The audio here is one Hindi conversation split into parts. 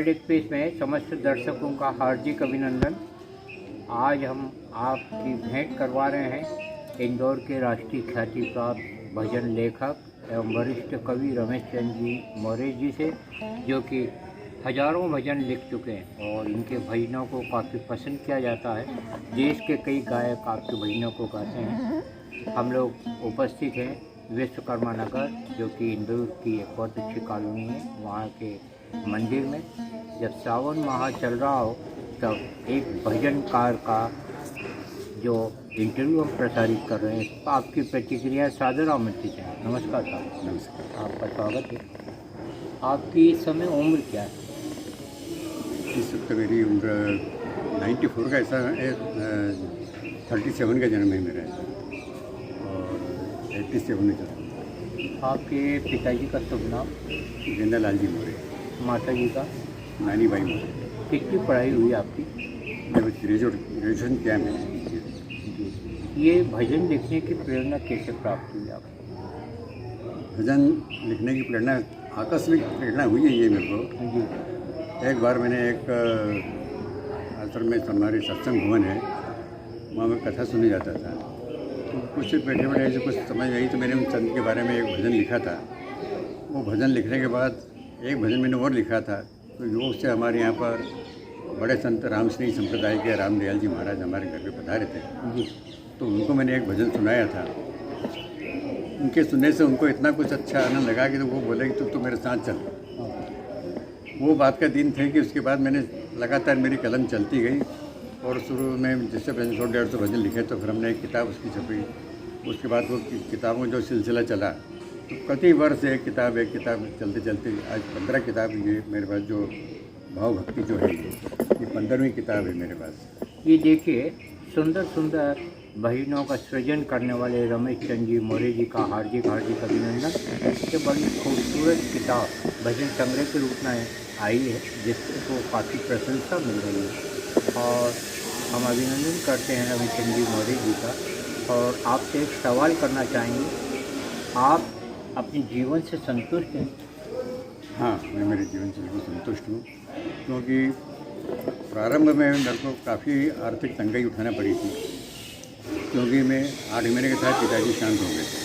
वर्ल्ड एक्सप्रेस में समस्त दर्शकों का हार्दिक अभिनंदन। आज हम आपकी भेंट करवा रहे हैं इंदौर के राष्ट्रीय ख्याति प्राप्त भजन लेखक एवं वरिष्ठ कवि रमेश चंद्र जी मौर्य जी से, जो कि हजारों भजन लिख चुके हैं और इनके भजनों को काफ़ी पसंद किया जाता है। देश के कई गायक आपके भजनों को गाते हैं। हम लोग उपस्थित हैं विश्वकर्मा नगर, जो कि इंदौर की एक बहुत अच्छी कॉलोनी है, वहाँ के मंदिर में। जब सावन माह चल रहा हो तब एक भजनकार का जो इंटरव्यू हम प्रसारित कर रहे हैं, आपकी प्रतिक्रिया सादर आमंत्रित है। नमस्कार साहब। नमस्कार। आपका स्वागत है। आपकी इस समय उम्र क्या है? इस वक्त मेरी उम्र 94 का ऐसा है, 37 का जन्म है मेरा और 87 में चला। आपके पिताजी का शुभ नाम? जिंदा लाल जी मौर्य। माता जी का? नानी बाई मौर्य। कितनी पढ़ाई हुई आपकी? जब ग्रेजुएशन किया मैंने। ये भजन लिखने की प्रेरणा कैसे प्राप्त हुई आपको? भजन लिखने की प्रेरणा, आकस्मिक प्रेरणा हुई है ये मेरे को। जी। एक बार मैंने एक आश्रम में हमारे सत्संग भवन है, वहाँ मैं कथा सुनने जाता था। तो कुछ बैठे बैठे ऐसे कुछ समझ आई, तो मैंने उन संत के बारे में एक भजन लिखा था। वो भजन लिखने के बाद एक भजन मैंने और लिखा था। तो योग से हमारे यहाँ पर बड़े संत रामस्नेही संप्रदाय के रामदयाल जी महाराज हमारे घर पे पधारे थे जी। तो उनको मैंने एक भजन सुनाया था। उनके सुनने से उनको इतना कुछ अच्छा आनंद लगा कि तो वो बोले कि तू मेरे साथ चल। वो बात का दिन थे कि उसके बाद मैंने लगातार मेरी कलम चलती गई और शुरू में जैसे 150-150 भजन लिखे, तो फिर हमने एक किताब उसकी छपी। उसके बाद वो किताबों जो सिलसिला चला, तो कई वर्ष एक किताब चलते चलते आज 15 किताब ये मेरे पास, जो भाव भक्ति जो है ये 15वीं किताब है मेरे पास। ये देखिए, सुंदर सुंदर भजनों का सृजन करने वाले रमेश चंद्र जी मौर्य जी का हार्दिक अभिनंदन। इससे बड़ी खूबसूरत किताब भजन संग्रह के रूप में आई है, जिसको काफ़ी प्रशंसा मिल रही है और हम अभिनंदन करते हैं रमेश चंद्र जी मौर्य जी का। और आपसे एक सवाल करना चाहेंगे, आप अपने जीवन से संतुष्ट हैं? हाँ, मैं मेरे जीवन से बिल्कुल संतुष्ट हूँ, क्योंकि प्रारंभ में मेरे को काफ़ी आर्थिक तंगी उठाना पड़ी थी, क्योंकि मैं 8 महीने के साथ पिताजी शांत हो गए थे।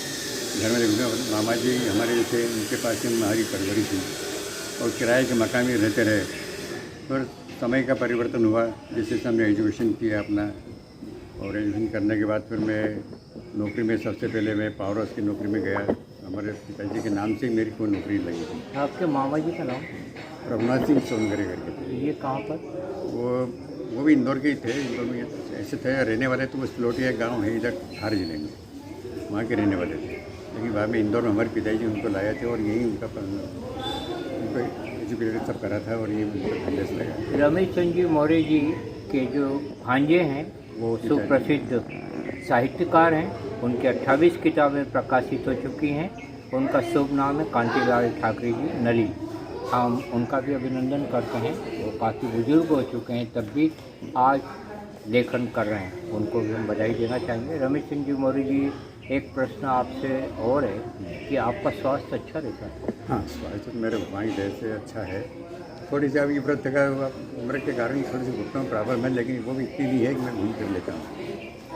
घर में देखो मामा जी हमारे जो थे, उनके पास में हमारी परवरिश थी और किराए के मकान में रहते रहे। पर समय का परिवर्तन हुआ, जैसे हमने एजुकेशन किया अपना, और एजुकेशन करने के बाद फिर मैं नौकरी में, सबसे पहले मैं पावर हाउस की नौकरी में गया। हमारे पिताजी के नाम से ही मेरी कोई नौकरी लगी थी। आपके मामा जी का नाम? रघुनाथ सिंह सोनगरे करके थे। ये कहाँ पर? वो भी इंदौर के ही थे। इंदौर में ऐसे थे रहने वाले, तो वो सिलोटिया गांव है इधर धार जिले में, वहाँ के रहने वाले थे। लेकिन बाद में इंदौर में हमारे पिताजी उनको लाए थे और यही उनका एजुकेटेड सब करा था और ये उनका खंडेस लगा। रमेश चंद्र जी मौर्य जी के जो भांजे हैं वो सुप्रसिद्ध साहित्यकार हैं। उनकी 28 किताबें प्रकाशित हो चुकी हैं। उनका शुभ नाम है कांतिलाल ठाकरे जी नली। हम उनका भी अभिनंदन करते हैं। वो काफ़ी बुजुर्ग हो चुके हैं, तब भी आज लेखन कर रहे हैं। उनको भी हम बधाई देना चाहेंगे। रमेश चंद्र जी मौर्य जी, एक प्रश्न आपसे और है कि आपका स्वास्थ्य अच्छा रहता है? हाँ, स्वास्थ्य मेरे भगवान की दया से अच्छा है। थोड़ी सी अभी व्रत का उम्र के कारण थोड़ी सी घुटनों में प्रॉब्लम है, लेकिन वो भी इतनी भी है कि मैं घूम फिर लेता हूँ।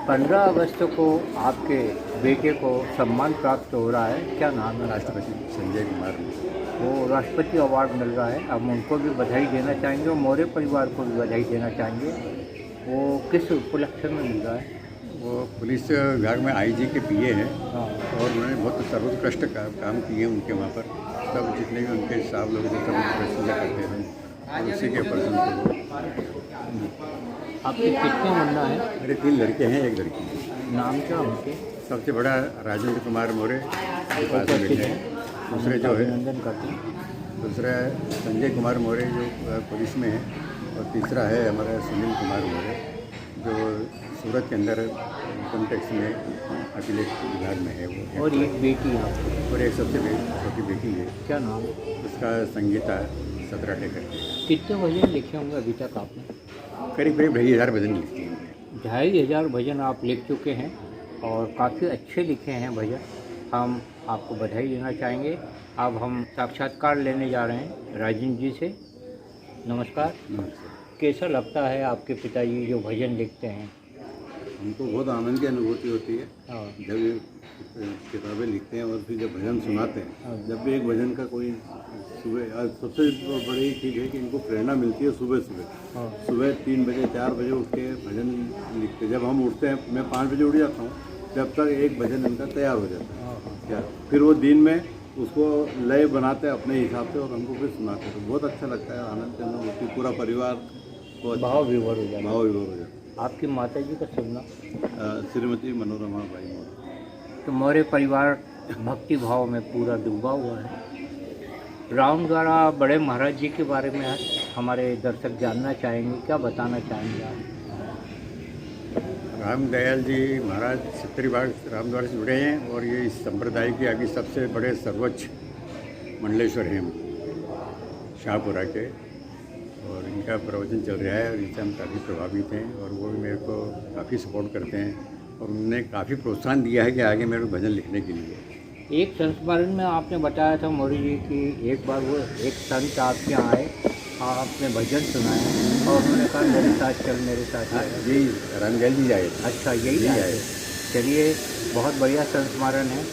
15 अगस्त को आपके बेटे को सम्मान प्राप्त हो रहा है, क्या नाम है? राष्ट्रपति संजय कुमार। वो राष्ट्रपति अवार्ड मिल रहा है। हम उनको भी बधाई देना चाहेंगे और मौर्य परिवार को भी बधाई देना चाहेंगे। वो किस उपलक्ष्य में मिल रहा है? वो पुलिस विभाग में आईजी के पीए हैं। हाँ। और उन्होंने बहुत सर्वोत्कृष्ट काम किए उनके वहाँ पर। सब जितने भी उनके स्टाफ लोग थे सब उनकी प्रशंसा करते थे और उसी के ऊपर आपके कितने मुन्ना है? मेरे 3 लड़के हैं, 1 लड़की है। नाम क्या उनके? सबसे बड़ा राजेंद्र कुमार मौर्य के पास में उपस्थित है। हैं। दूसरे जो है, अभिनंदन करते हैं। दूसरा संजय कुमार मौर्य जो पुलिस में है, और तीसरा है हमारा सुनील कुमार मौर्य जो सूरत के अंदर इनकम टैक्स में अपीलेट विभाग में है वो। और एक बेटी है आपकी? और एक सबसे छोटी बेटी है। क्या नाम? उसका संगीता सतराटे करके। कितने भजन लिखे होंगे अभी तक आपने? करीब 2,500 भजन लिखते हैं। 2,500 भजन आप लिख चुके हैं और काफ़ी अच्छे लिखे हैं भजन। हम आपको बधाई देना चाहेंगे। अब हम साक्षात्कार लेने जा रहे हैं राजेंद्र जी से। नमस्कार। नमस्ते। कैसा लगता है आपके पिताजी जो भजन लिखते हैं? हमको बहुत आनंद की अनुभूति होती है हाँ। जब ये किताबें लिखते हैं और फिर जब भजन सुनाते हैं। हाँ। जब भी एक भजन का कोई सुबह, आज सबसे बड़ी चीज़ है कि इनको प्रेरणा मिलती है सुबह सुबह। हाँ। सुबह 3 बजे 4 बजे उठ के भजन लिखते। जब हम उठते हैं, मैं 5 बजे उठ जाता हूँ, जब तक एक भजन इनका तैयार हो जाता है। हाँ। क्या फिर वो दिन में उसको लय बनाते हैं अपने हिसाब से और हमको फिर सुनाते हैं। तो बहुत अच्छा लगता है, आनंद की अनुभूति, पूरा परिवार को भाव विभोर हो जाता भाव विभोर हो जाता है। आपकी माता जी का शुभ नाम? है। श्रीमती मनोरमा बाई मौर्य। तो मौर्य परिवार भक्ति भाव में पूरा डूबा हुआ है। राम द्वारा बड़े महाराज जी के बारे में हमारे दर्शक जानना चाहेंगे, क्या बताना चाहेंगे आप? राम दयाल जी महाराज सत्तरी बाग रामद्वार से जुड़े हैं और ये इस संप्रदाय के आगे सबसे बड़े सर्वोच्च मंडलेश्वर हैं शाहपुरा के। और इनका प्रवचन चल रहा है और इससे हम काफ़ी प्रभावित हैं और वो मेरे को काफ़ी सपोर्ट करते हैं और उन्होंने काफ़ी प्रोत्साहन दिया है कि आगे मेरे को भजन लिखने के लिए। एक संस्मरण में आपने बताया था मौर्य जी की एक बार वो एक संत आपके यहाँ आए, आपने भजन सुनाया और उन्होंने कहा मेरे साथ चल, मेरे साथ चल। यही रामदयाल जी आए थे। अच्छा, यही आए। चलिए, बहुत बढ़िया संस्मरण है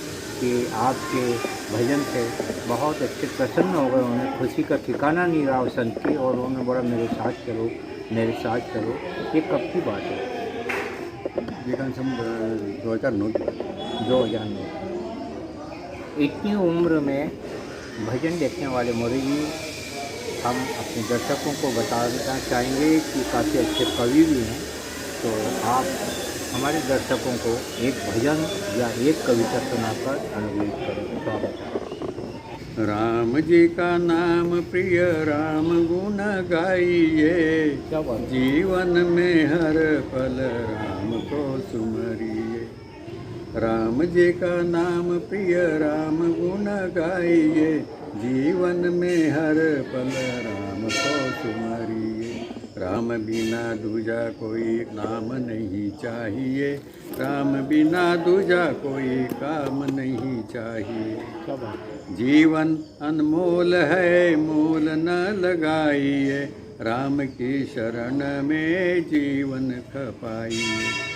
कि आपके भजन से बहुत अच्छे प्रसन्न हो गए। उन्हें खुशी का ठिकाना नहीं रहा उस संत की और उन्होंने बोला मेरे साथ चलो, मेरे साथ चलो। ये कब की बात है? ये कम से कम 2009 की बात है। 2009। इतनी उम्र में भजन लिखने वाले मौर्य जी, हम अपने दर्शकों को बताना चाहेंगे कि काफ़ी अच्छे कवि भी हैं। तो आप हमारे दर्शकों को एक भजन या एक कविता सुनाकर अनुभूत करें। स्वागत है। राम जी का नाम प्रिय राम गुण गाइए, क्या बात है? जीवन में हर पल राम को सुमरिए। राम जी का नाम प्रिय राम गुण गाइए, जीवन में हर पल राम को सुमरिए। राम बिना दूजा कोई नाम नहीं चाहिए, राम बिना दूजा कोई काम नहीं चाहिए। क्या बात है? जीवन अनमोल है मोल न लगाइए, राम की शरण में जीवन खपाइए।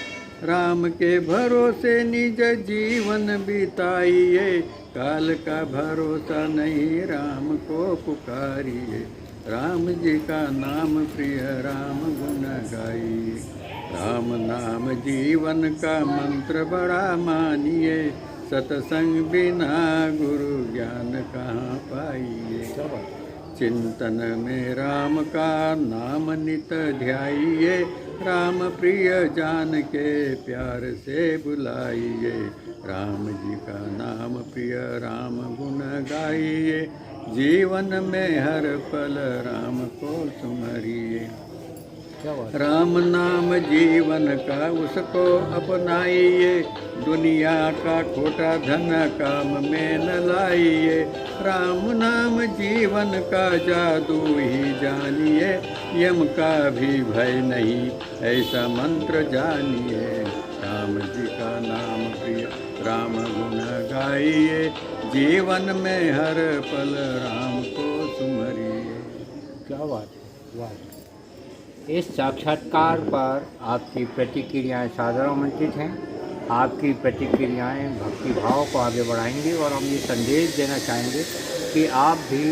राम के भरोसे निज जीवन बिताइए, काल का भरोसा नहीं राम को पुकारिए। राम जी का नाम प्रिय राम गुण गाइए, राम नाम जीवन का मंत्र बड़ा मानिए। सत्संग बिना गुरु ज्ञान कहाँ पाइए। क्या बात है? चिंतन में राम का नाम नित ध्याइए, राम प्रिय जान के प्यार से बुलाइए। राम जी का नाम प्रिय राम गुण गाइए, जीवन में हर पल राम को सुमरिए। क्या बात है? राम नाम जीवन का उसको अपनाइए, दुनिया का खोटा धन काम में न लाइए। राम नाम जीवन का जादू ही जानिए, यम का भी भय नहीं ऐसा मंत्र जानिए। राम जी का नाम प्रिय राम गुण गाइए, जीवन में हर पल राम को सुमरिए। क्या बात है? वाह! इस साक्षात्कार पर आपकी प्रतिक्रियाएं सादर आमंत्रित हैं। आपकी प्रतिक्रियाएं भक्ति भाव को आगे बढ़ाएंगी और हम ये संदेश देना चाहेंगे कि आप भी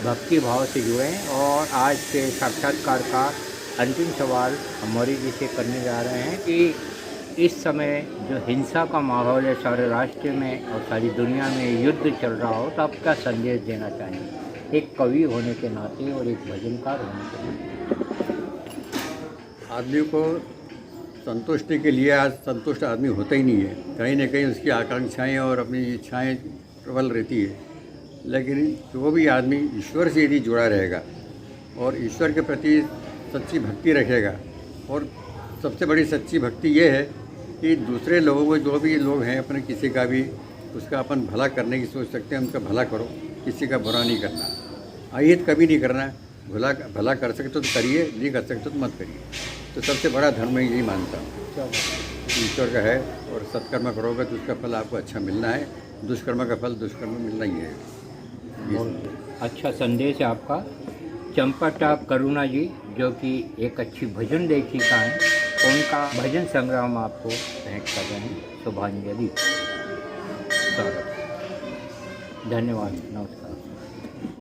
भक्ति भाव से जुड़ें। और आज के साक्षात्कार का अंतिम सवाल हम मौर्य जी से करने जा रहे हैं कि इस समय जो हिंसा का माहौल है सारे राष्ट्र में और सारी दुनिया में युद्ध चल रहा हो, तो आप क्या संदेश देना चाहेंगे एक कवि होने के नाते और एक भजनकार होने के नाते? आदमी को संतुष्टि के लिए आज संतुष्ट आदमी होता ही नहीं है। कहीं ना कहीं उसकी आकांक्षाएं और अपनी इच्छाएं प्रबल रहती है। लेकिन जो भी आदमी ईश्वर से यदि जुड़ा रहेगा और ईश्वर के प्रति सच्ची भक्ति रखेगा, और सबसे बड़ी सच्ची भक्ति ये है कि दूसरे लोगों को, जो भी लोग हैं, अपने किसी का भी उसका अपन भला करने की सोच सकते हैं, उनका भला करो, किसी का बुरा नहीं करना, अहित कभी नहीं करना। भला कर सकते तो करिए, नहीं कर सकते तो मत करिए। तो सबसे बड़ा धर्म मैं यही मानता हूँ, ईश्वर का है। और सत्कर्म करोगे तो उसका फल आपको अच्छा मिलना है, दुष्कर्म का फल दुष्कर्म मिलना ही है। बहुत अच्छा संदेश है आपका। चंपाटा करुणा जी, जो कि एक अच्छी भजन लेखिका हैं, उनका भजन संग्रह हम आपको भेंट कर रहे हैं। शुभांजलि। स्वागत। धन्यवाद। नमस्कार।